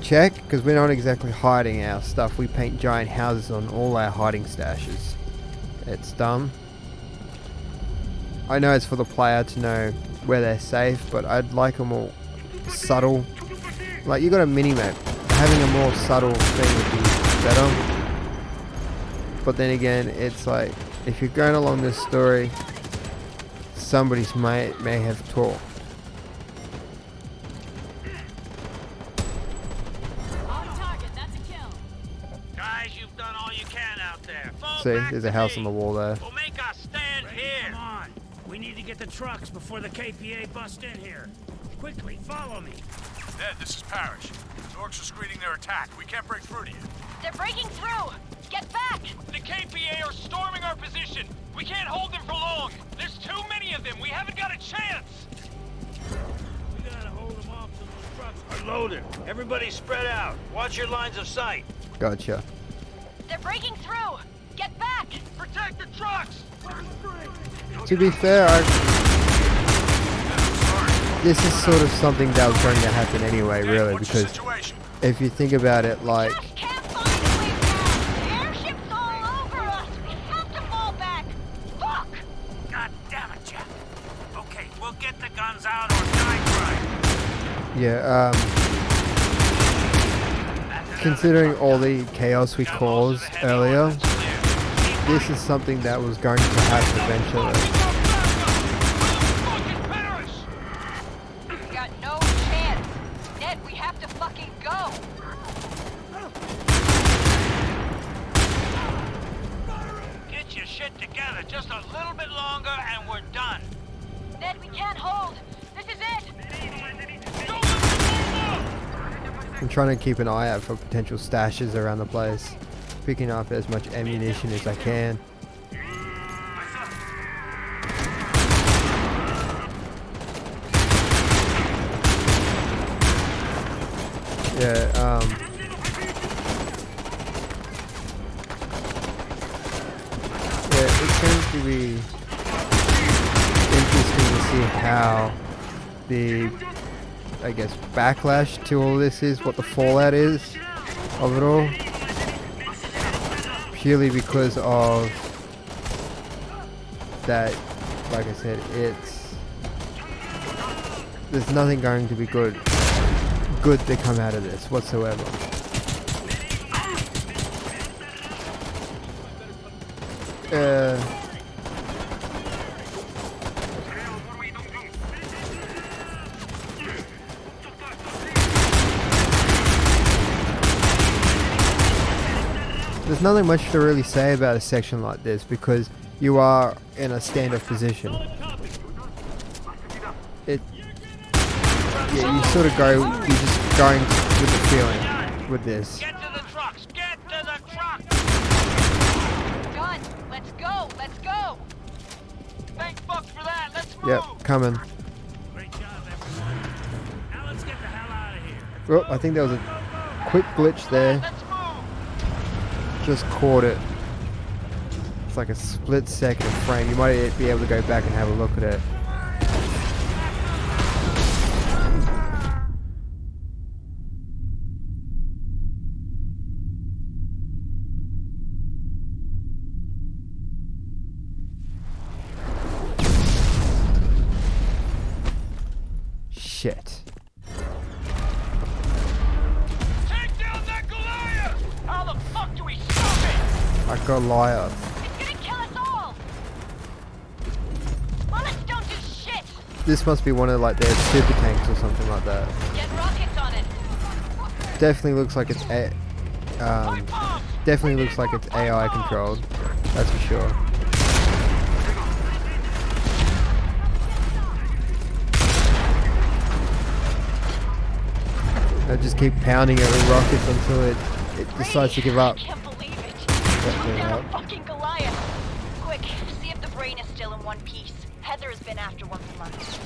check, because we're not exactly hiding our stuff. We paint giant houses on all our hiding stashes. It's dumb. I know it's for the player to know where they're safe, but I'd like a more subtle. Like, you got a mini-map. Having a more subtle thing would be better. But then again, it's like, if you're going along this story, somebody's may have talked. Guys, you've done all you can out there. Fall See, back there's to a house me. on the wall there. We'll make our stand here. Come on. We need to get the trucks before the KPA bust in here. Quickly, follow me. Ned, this is Parrish. The orcs are screening their attack. We can't break through to you. They're breaking through! Get back! The KPA are storming our position. We can't hold them for long. There's too many of them. We haven't got a chance. We gotta hold them off till those trucks are loaded. Everybody spread out. Watch your lines of sight. Gotcha. They're breaking through! Get back! Protect the trucks! To be fair, this is sort of something that was going to happen anyway, really, because if you think about it, like, Can't find a way down! The airship's all over us! We have to fall back! Fuck! God damn it, Jeff. Okay, we'll get the guns out or die trying. yeah, considering all the chaos we caused earlier, this is something that was going to happen eventually. We got no chance! Ned, we have to fucking go! Get your shit together. Just a little bit longer and we're done. Ned, we can't hold! This is it! I'm trying to keep an eye out for potential stashes around the place, picking up as much ammunition as I can. Yeah, it's going to be interesting to see how the, I guess, backlash to all this is, what the fallout is of it all. Purely because of that, like I said, there's nothing going to be good to come out of this whatsoever. There's nothing much to really say about a section like this because you are in a standoff position. Yeah, you sort of you're just going with the feeling with this. Get to the trucks! Get to the trucks! Done! Let's go! Let's go! Thank fuck for that. Let's move. Yep, coming. Great job, everyone. Now let's get the hell out of here. Oh, I think there was a quick glitch there. Just caught it. It's like a split second of frame. You might be able to go back and have a look at it. Shit. Take down that Goliath! How the fuck do we stop it? I got Goliath. It's gonna kill us all! Bullets don't do shit! This must be one of like their super tanks or something like that. Get rockets on it! Definitely looks like it's definitely looks like it's AI controlled. That's for sure. I just keep pounding it with rockets until it decides to give up. I can't believe it! Took down a fucking Goliath! Quick, see if the brain is still in one piece. Heather has been after one for months.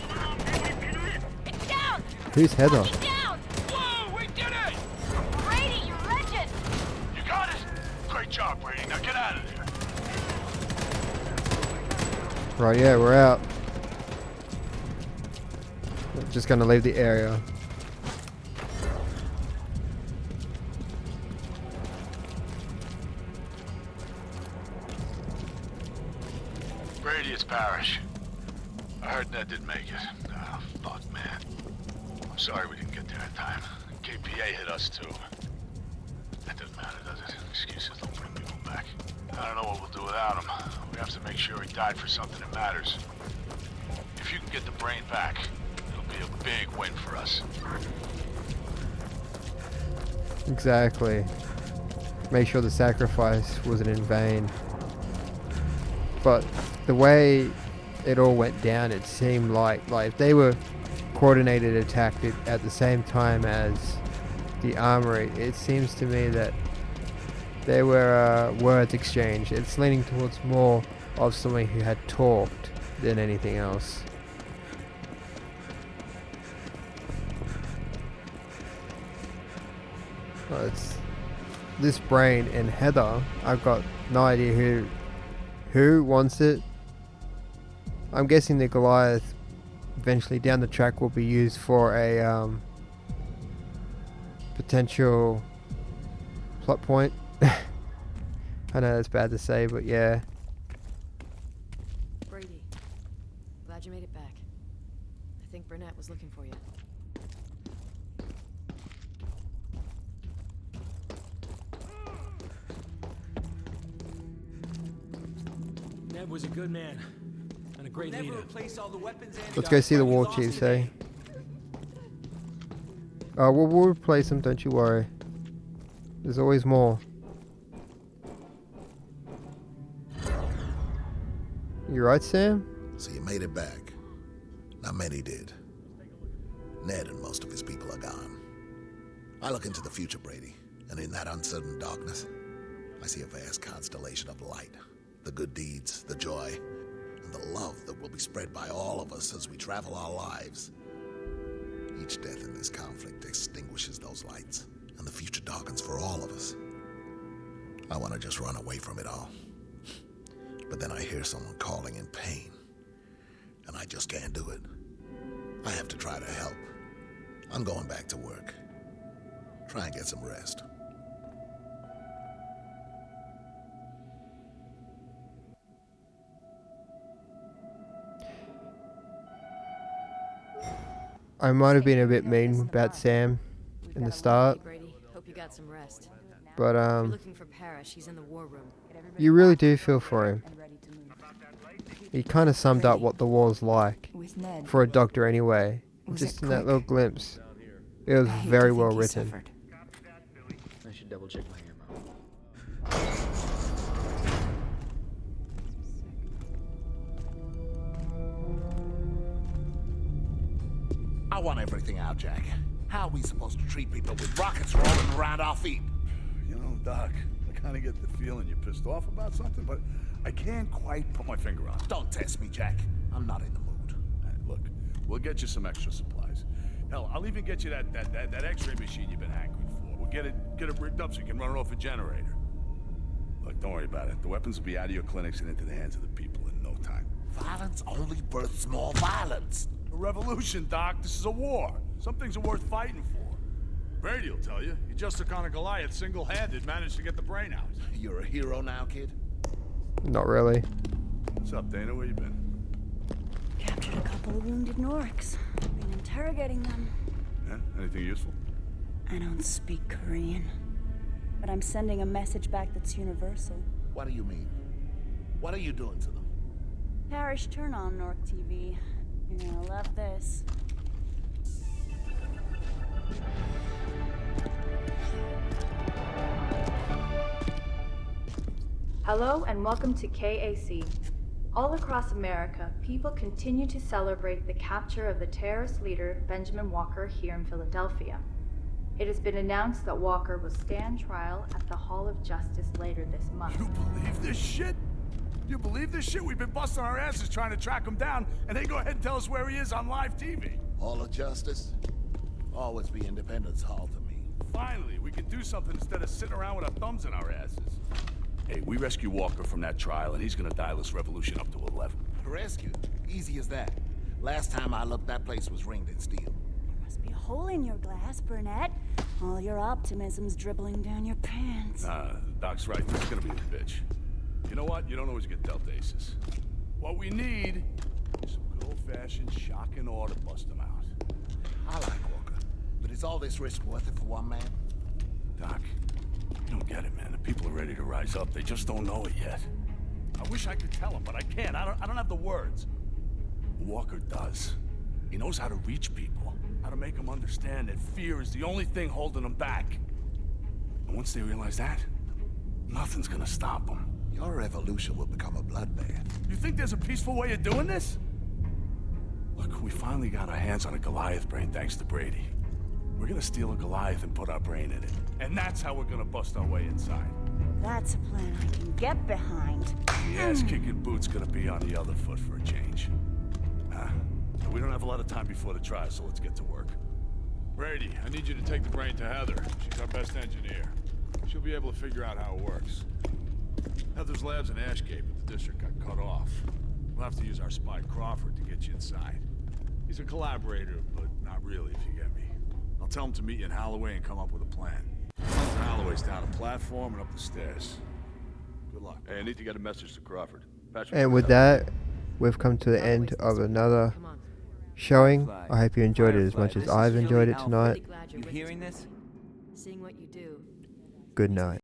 It's down! Who's Heather? Fucking down! Whoa, we did it! Brady, you legend! You got it! Great job, Brady. Now get out of there. Right, yeah, we're out. We're just gonna leave the area. Parrish. I heard Ned didn't make it. Oh, fuck, man. I'm sorry we didn't get there in time. KPA hit us, too. That doesn't matter, does it? Excuses don't bring people back. I don't know what we'll do without him. We have to make sure he died for something that matters. If you can get the brain back, it'll be a big win for us. Exactly. Make sure the sacrifice wasn't in vain. But the way it all went down, it seemed like if they were coordinated attacked it at the same time as the armory, it seems to me that there were words exchanged. It's leaning towards more of someone who had talked than anything else. Well, it's this brain and Heather. I've got no idea who wants it. I'm guessing the Goliath eventually down the track will be used for a potential plot point. I know that's bad to say, but yeah. Brady, glad you made it back. I think Burnett was looking for you. Ned was a good man and a great leader. Let's go see the war chiefs, eh? Oh, we'll replace them, don't you worry. There's always more. You right, Sam? So you made it back. Not many did. Ned and most of his people are gone. I look into the future, Brady, and in that uncertain darkness, I see a vast constellation of light. The good deeds, the joy, and the love that will be spread by all of us as we travel our lives. Each death in this conflict extinguishes those lights, and the future darkens for all of us. I want to just run away from it all. But then I hear someone calling in pain, and I just can't do it. I have to try to help. I'm going back to work. Try and get some rest. I might have been a bit mean about Sam in the start, Hope you got some rest. but You're looking for Parrish. He's in the war room. you really do feel for him. He kind of summed up what the war's like for a doctor anyway, just in that little glimpse. It was very well written. I should double check my ammo. I want everything out, Jack. How are we supposed to treat people with rockets rolling around our feet? You know, Doc, I kind of get the feeling you're pissed off about something, but I can't quite put my finger on it. Don't test me, Jack. I'm not in the mood. All right, look, we'll get you some extra supplies. Hell, I'll even get you that X-ray machine you've been hankering for. We'll get it rigged up so you can run it off a generator. Look, don't worry about it. The weapons will be out of your clinics and into the hands of the people in no time. Violence only births more violence. A revolution, Doc. This is a war. Some things are worth fighting for. Brady will tell you. He just took on a Goliath single-handed, managed to get the brain out. You're a hero now, kid? Not really. What's up, Dana? Where you been? Captured a couple of wounded Norks. Been interrogating them. Yeah? Anything useful? I don't speak Korean, but I'm sending a message back that's universal. What do you mean? What are you doing to them? Parrish, turn on Nork TV. You're gonna love this. Hello and welcome to KAC. All across America, people continue to celebrate the capture of the terrorist leader Benjamin Walker here in Philadelphia. It has been announced that Walker will stand trial at the Hall of Justice later this month. You believe this shit? You believe this shit? We've been busting our asses trying to track him down, and they go ahead and tell us where he is on live TV. Hall of Justice? Always be Independence Hall to me. Finally, we can do something instead of sitting around with our thumbs in our asses. Hey, we rescue Walker from that trial, and he's gonna dial this revolution up to 11. Rescue? Easy as that. Last time I looked, that place was ringed in steel. There must be a hole in your glass, Burnett. All your optimism's dribbling down your pants. Doc's right. This is gonna be a bitch. You know what? You don't always get dealt aces. What we need is some good old-fashioned shock and awe to bust them out. I like Walker, but is all this risk worth it for one man? Doc, you don't get it, man. The people are ready to rise up. They just don't know it yet. I wish I could tell them, but I can't. I don't have the words. Walker does. He knows how to reach people, how to make them understand that fear is the only thing holding them back. And once they realize that, nothing's gonna stop them. Your revolution will become a bloodbath. You think there's a peaceful way of doing this? Look, we finally got our hands on a Goliath brain thanks to Brady. We're gonna steal a Goliath and put our brain in it. And that's how we're gonna bust our way inside. That's a plan I can get behind. The ass-kicking boot's gonna be on the other foot for a change. We don't have a lot of time before the trial, so let's get to work. Brady, I need you to take the brain to Heather. She's our best engineer. She'll be able to figure out how it works. Heather's labs in Ashgate, but the district got cut off. We'll have to use our spy Crawford to get you inside. He's a collaborator, but not really, if you get me. I'll tell him to meet you in Holloway and come up with a plan. Holloway's down a platform and up the stairs. Good luck. Hey, I need to get a message to Crawford. And with that, we've come to the end of another showing. I hope you enjoyed it as much as I've enjoyed it tonight. You hearing this? Seeing what you do. Good night.